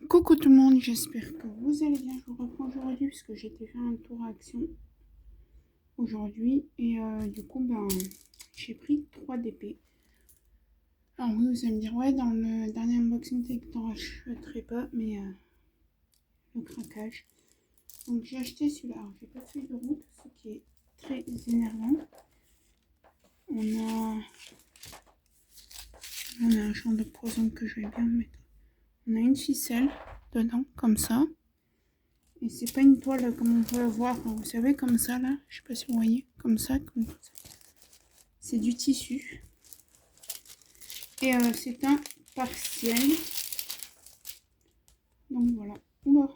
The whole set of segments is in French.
Coucou tout le monde, j'espère que vous allez bien. Je vous reprends aujourd'hui parce que j'ai été faire un tour à Action aujourd'hui et du coup j'ai pris 3 DP. Alors oui, vous allez me dire ouais, dans le dernier unboxing t'enracheterai pas, mais le craquage. Donc j'ai acheté celui-là. Alors j'ai pas de feuille de route, ce qui est très énervant. On a un champ de poison que je vais bien mettre. On a une ficelle dedans comme ça. Et c'est pas une toile comme on peut le voir, vous savez, comme ça là, je sais pas si vous voyez, comme ça, c'est du tissu. Et c'est un partiel. Donc voilà. Oula.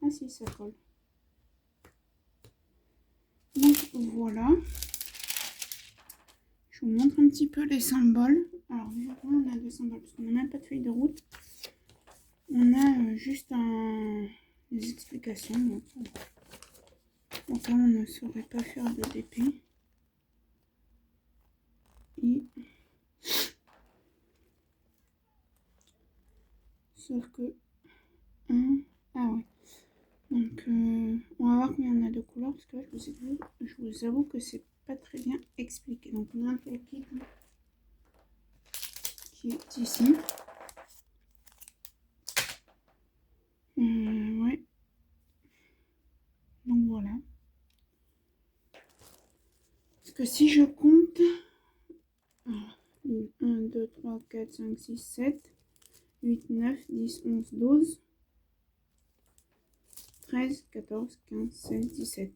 Ah si, ça colle. Donc voilà. Je vous montre un petit peu les symboles. Alors on a deux symboles parce qu'on n'a même pas de feuille de route. On a juste des explications. Donc là, on ne saurait pas faire de DP. Et sauf que ah ouais. Donc on va voir combien on a de couleurs parce que là, je vous avoue que c'est pas très bien expliqué. Donc on a un peu le kit qui est ici. Ouais. Donc voilà. Parce que si je compte 1, 2, 3, 4, 5, 6, 7, 8, 9, 10, 11, 12, 13, 14, 15, 16, 17.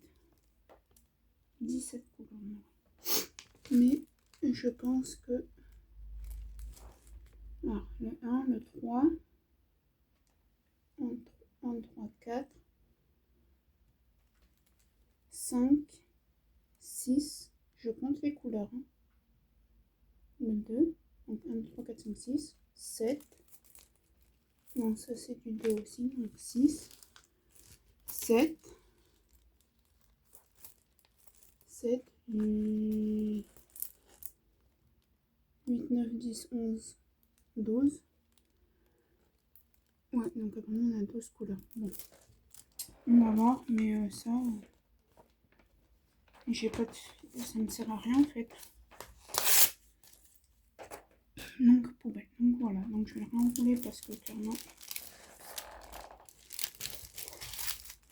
17 couleurs. Mais je pense que... Alors, le 1, le 3, 1, 3, 4, 5, 6, je compte les couleurs. Hein. Le 2, donc 1, 2, 3, 4, 5, 6, 7. Non, ça c'est du 2 aussi, donc 6, 7, 7, 8, 9, 10, 11, 12. Ouais, donc apparemment on a 12 couleurs. Bon, on va voir, mais ça, j'ai pas de... ça ne sert à rien en fait. Donc poubelle. Donc voilà, donc je vais le renrouler parce que clairement,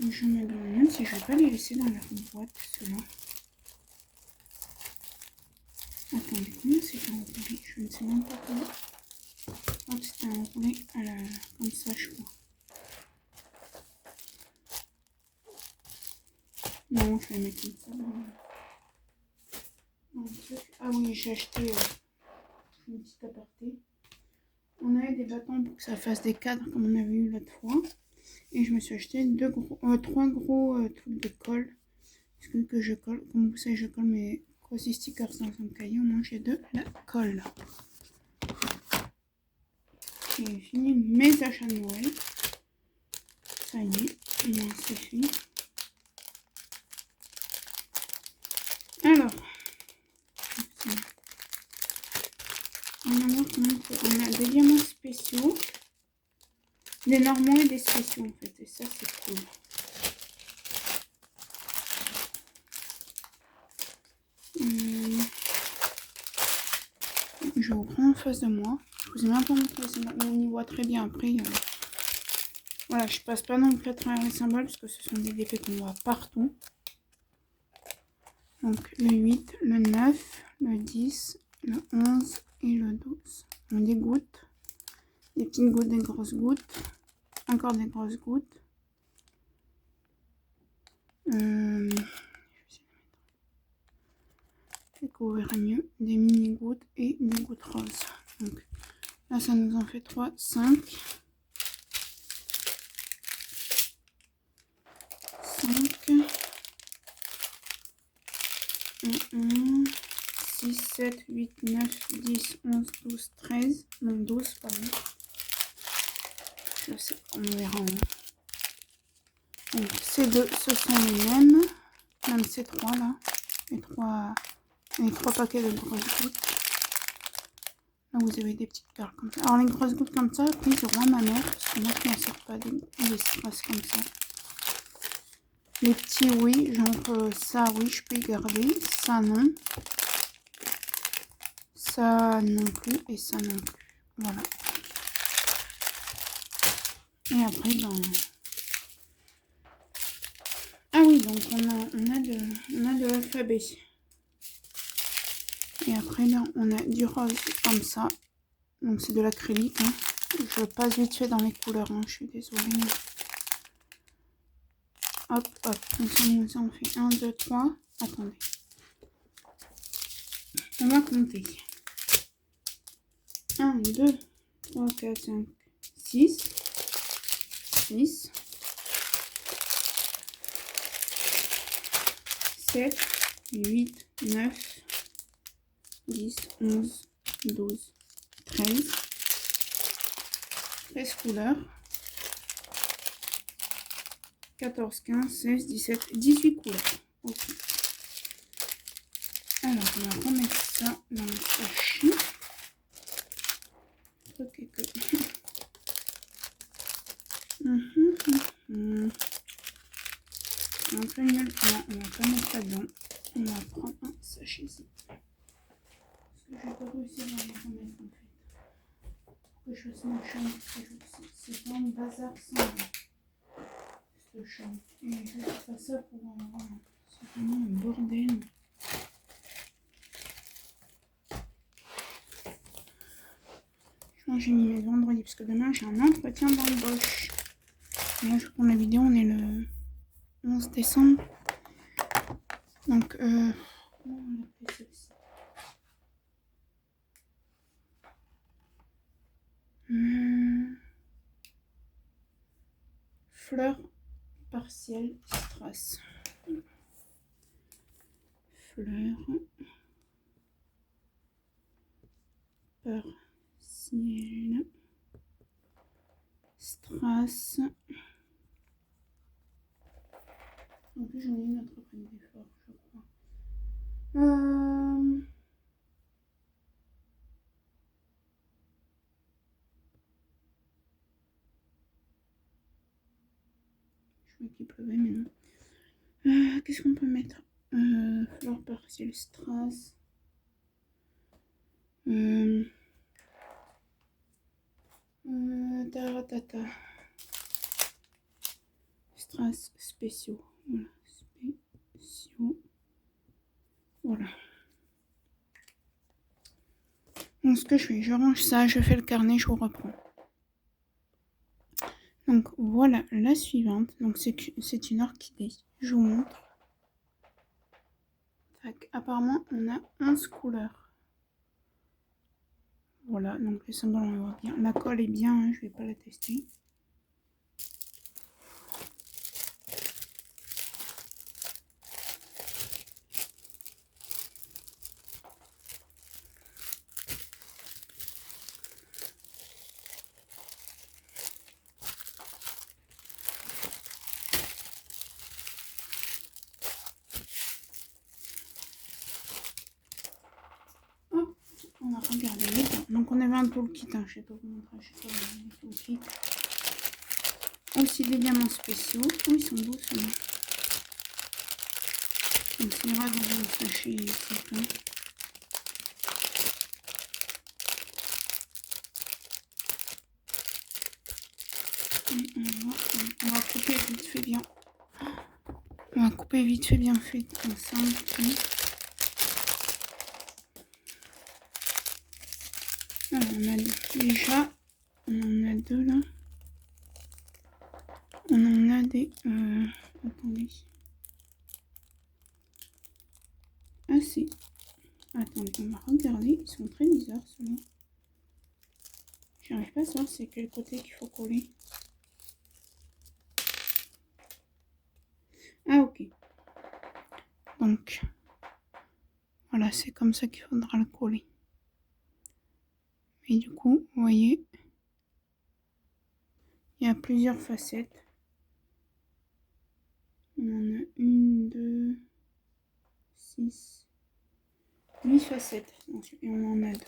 je me demande même si je vais pas les laisser dans leur boîte, ceux-là. Attendez, comment c'est enroulé? Je ne sais même pas comment. Oh, c'était enroulé à la... comme ça, je crois. Non, je vais mettre comme ça dans le truc. Ah oui, j'ai acheté une petite aparté. On avait des bâtons pour que ça fasse des cadres comme on avait eu l'autre fois. Et je me suis acheté 3 gros trucs de colle. Parce que je colle, comme vous savez, je colle mes Crossy stickers dans un cahier. Au moins j'ai de la colle. J'ai fini mes achats de Noël. Ça y est, au moins c'est fini. Alors, on a des diamants spéciaux, des normaux et des spéciaux en fait. Et ça c'est cool. Je vous prends en face de moi. Je vous ai même pas montré les symboles. On y voit très bien après. Voilà, je passe pas non plus à travers les symboles parce que ce sont des DP qu'on voit partout. Donc le 8, le 9, le 10, le 11 et le 12. On a des gouttes, des petites gouttes, des grosses gouttes, encore des grosses gouttes. Découvrir mieux, des mini gouttes et des gouttes roses. Donc là ça nous en fait 3, 5. 6, 7, 8, 9, 10, 11, 12, 13. Non, 12, pardon. Je sais, on verra. Donc, ces deux, ce sont les mêmes. Même ces trois là. Les trois paquets de grosses gouttes. Là, vous avez des petites perles comme ça. Alors, les grosses gouttes comme ça, puis je rends ma mère, parce que moi, je n'en sors pas des strass comme ça. Les petits, oui, genre ça, oui, je peux y garder. Ça, non. Ça non plus, et ça non plus. Voilà. Et après, ben... Ah oui, donc on a de l'alphabet. Et après, là, on a du rose comme ça. Donc, c'est de l'acrylique. Hein. Je passe vite fait dans les couleurs. Hein. Je suis désolée. Hop, hop. Comme ça, on fait 1, 2, 3. Attendez. On va compter. 1, 2, 3, 4, 5, 6. 6. 7, 8, 9, 10, 11, 12, 13. 13 couleurs. 14, 15, 16, 17, 18 couleurs. Ok. Alors, on va remettre ça dans le sachet. Ok, que... Un peu nul. Non, on va pas mettre ça dedans. On va prendre un sachet ici. Parce que je vais pas réussir à les remettre en fait. Pour que je fasse mon champ. C'est pas un bazar sans ce champ. Et je vais faire ça pour... c'est vraiment un bordel. J'ai mis mes vendredis parce que demain j'ai un entretien d'embauche. Là je prends la vidéo, on est le 11 décembre. Donc comment on appelle celle-ci, fleur partielle strass. Fleur partielle strass. En plus j'en ai une autre après d'effort, je crois. Je crois qu'il pleuvait mais non. Qu'est-ce qu'on peut mettre? Fleur partielle strass. Taratata. Strass spéciaux. Voilà. Spéciaux. Voilà. Donc ce que je fais, je range ça, je fais le carnet, je vous reprends. Donc voilà la suivante. Donc c'est une orchidée. Je vous montre. Apparemment on a 11 couleurs. Voilà, donc les symboles on va bien. La colle est bien, hein, je vais pas la tester. On a regardé les temps. Donc on avait un toolkit, hein, je sais pas vous montrer, je sais pas le toolkit. Aussi des diamants spéciaux. Oh, ils sont beaux ceux-là. Donc ça ira dans le sachet ici. On va couper vite fait bien. On va couper vite fait bien fait ensemble. Alors, on a déjà, on en a deux là. On en a des, attendez. Ah si. Attendez, on va regarder. Ils sont très bizarres ceux-là. J'arrive pas à savoir c'est quel côté qu'il faut coller. Ah ok. Donc, voilà, c'est comme ça qu'il faudra le coller. Et du coup, vous voyez, il y a plusieurs facettes. On en a 1, 2, 6, 8 facettes. Et on en a 2.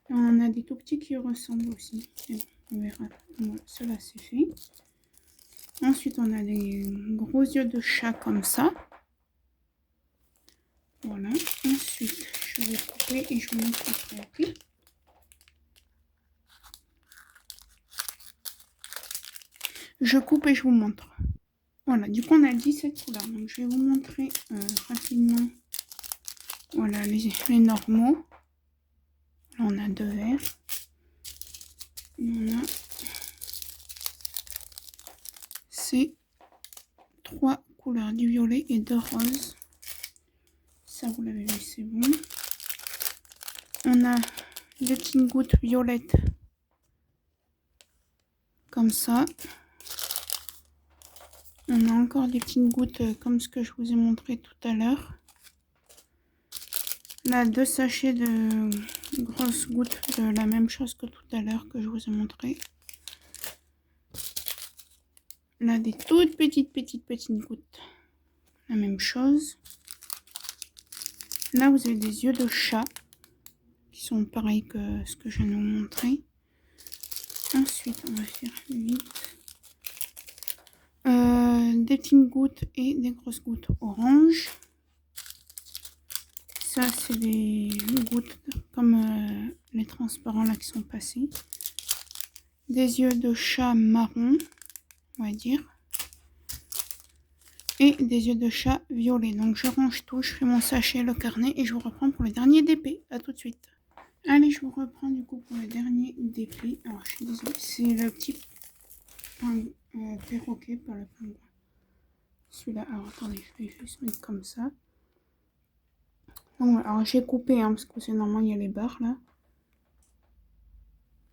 On a des tout petits qui ressemblent aussi. Bon, on verra. Voilà, cela c'est fait. Ensuite, on a des gros yeux de chat comme ça. Voilà. Ensuite, je vais couper et je vous montre après. Je coupe et je vous montre. Voilà, du coup, on a 17 couleurs. Donc, je vais vous montrer rapidement. Voilà, les normaux. Là, on a 2 verts. Et on a ces 3 couleurs, du violet et de rose. Ça, vous l'avez vu, c'est bon. On a des petites gouttes violettes. Comme ça. On a encore des petites gouttes comme ce que je vous ai montré tout à l'heure. Là, 2 sachets de grosses gouttes de la même chose que tout à l'heure que je vous ai montré. Là, des toutes petites gouttes. La même chose. Là, vous avez des yeux de chat qui sont pareils que ce que je viens de vous montrer. Ensuite, on va faire vite. Des petites gouttes et des grosses gouttes orange. Ça, c'est des gouttes comme les transparents là qui sont passés. Des yeux de chat marron, on va dire. Et des yeux de chat violet. Donc, je range tout, je fais mon sachet, le carnet et je vous reprends pour le dernier DP. A tout de suite. Allez, je vous reprends du coup pour le dernier DP. Alors, je suis désolée, c'est le petit perroquet, pas le pingouin. Celui-là, alors attendez, je vais juste mettre comme ça. Donc voilà, alors j'ai coupé parce que c'est normal, il y a les barres là.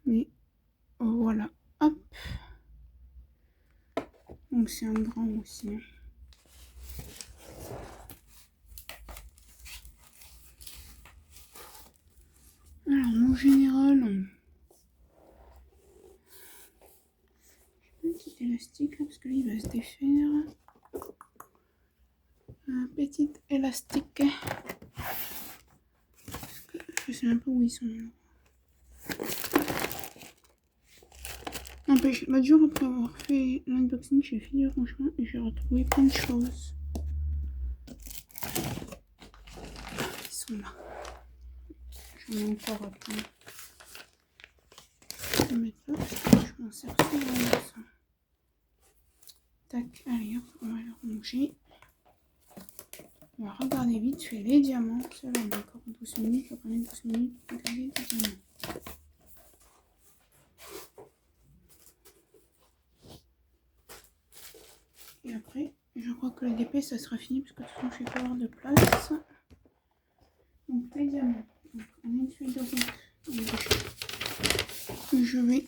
Mais voilà, hop. Donc c'est un grand aussi. Alors mon général, j'ai un petit élastique là parce que lui il va se défaire. Un petit élastique. Parce que je sais même pas où ils sont. N'empêche, l'autre jour après avoir fait l'unboxing chez Fille franchement, j'ai retrouvé plein de choses. Ils sont là. J'en ai encore plein. Je vais mettre là parce que je m'en sers souvent de ça. Tac, allez hop, on va le ranger. On va regarder vite fait les diamants. Cela on a encore 12 minutes, on va prendre 12 minutes pour regarder les diamants. Et après, je crois que le DP ça sera fini parce que de toute façon je vais pas avoir de place. Donc les diamants. Donc on a une feuille de route. Je vais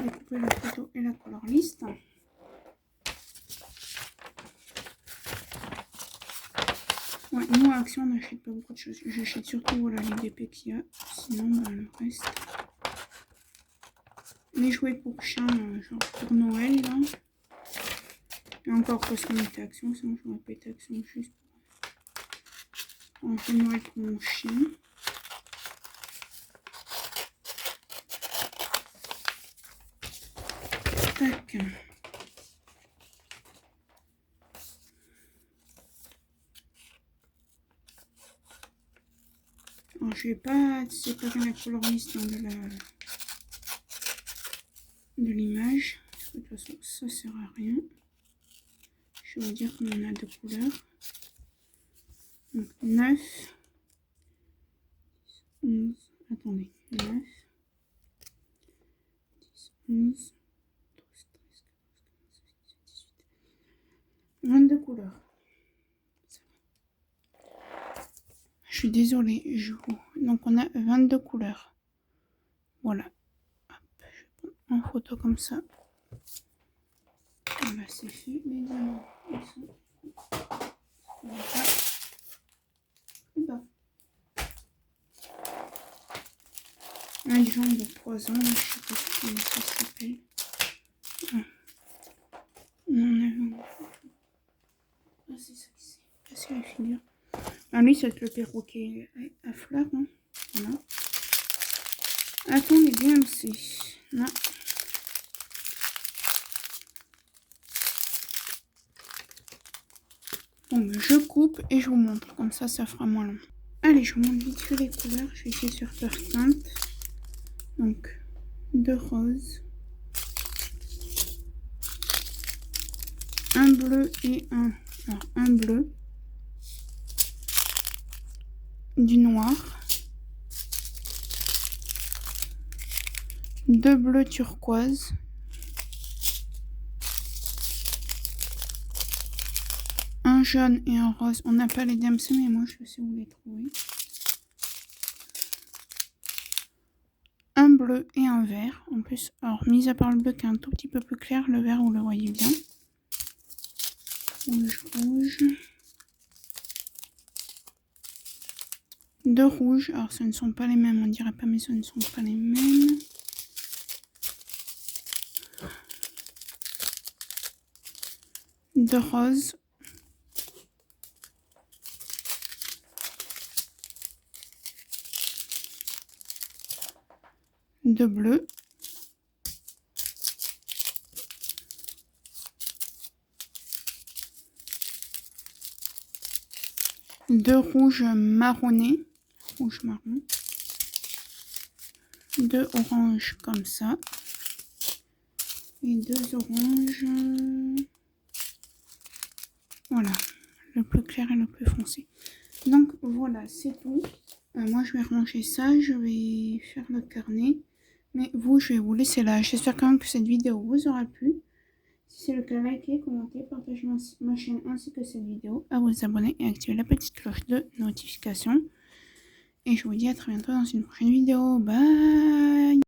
découper la photo et la color list. Ouais, nous à Action on n'achète pas beaucoup de choses. J'achète surtout voilà, les DP qu'il y a. Sinon bah, le reste. Les jouets pour chiens, genre pour Noël là. Et encore parce qu'on était Action, sinon j'aurais pas été Action juste pour un peu Noël pour mon chien. Tac. Alors, je vais pas séparer la color list de l'image. De toute façon, ça sert à rien. Je vais vous dire qu'on en a 2 couleurs. Donc 9, 11, attendez, 9, 10, 11, 12, 13, 14, 15, 16, 17, 18, 22 couleurs. Je suis désolée, donc on a 22 couleurs. Voilà. Hop, je prends en photo comme ça. Voilà, c'est fait. Les diamants, ils sont plus bas. Un jaune de poison, je sais pas comment ça s'appelle. On en a un. Ah, c'est ça qui s'est cassé la figure. Ah, lui, c'est le perroquet à fleurs. Hein. Voilà. Attends les DMC. Non. Bon, je coupe et je vous montre. Comme ça fera moins long. Allez, je vous montre vite fait les couleurs. Je vais essayer sur leur teinte. Donc, 2 roses. Un bleu et un... Alors, un bleu. Du noir. 2 bleus turquoise. Un jaune et un rose. On n'a pas les DMC, mais moi je sais où les trouver. Un bleu et un vert. En plus, alors, mis à part le bleu qui est un tout petit peu plus clair, le vert, vous le voyez bien. Rouge, rouge. 2 rouges. Alors, ce ne sont pas les mêmes, on dirait pas, mais ce ne sont pas les mêmes. De rose. De bleu. De rouge marronné. Rouge marron. De orange comme ça. Et 2 oranges. Voilà. Le plus clair et le plus foncé. Donc voilà, c'est tout. Moi je vais ranger ça, je vais faire le carnet. Mais vous, je vais vous laisser là. J'espère quand même que cette vidéo vous aura plu. Si c'est le cas, likez, commentez, partagez ma chaîne ainsi que cette vidéo. À vous abonner et activer la petite cloche de notification. Et je vous dis à très bientôt dans une prochaine vidéo. Bye!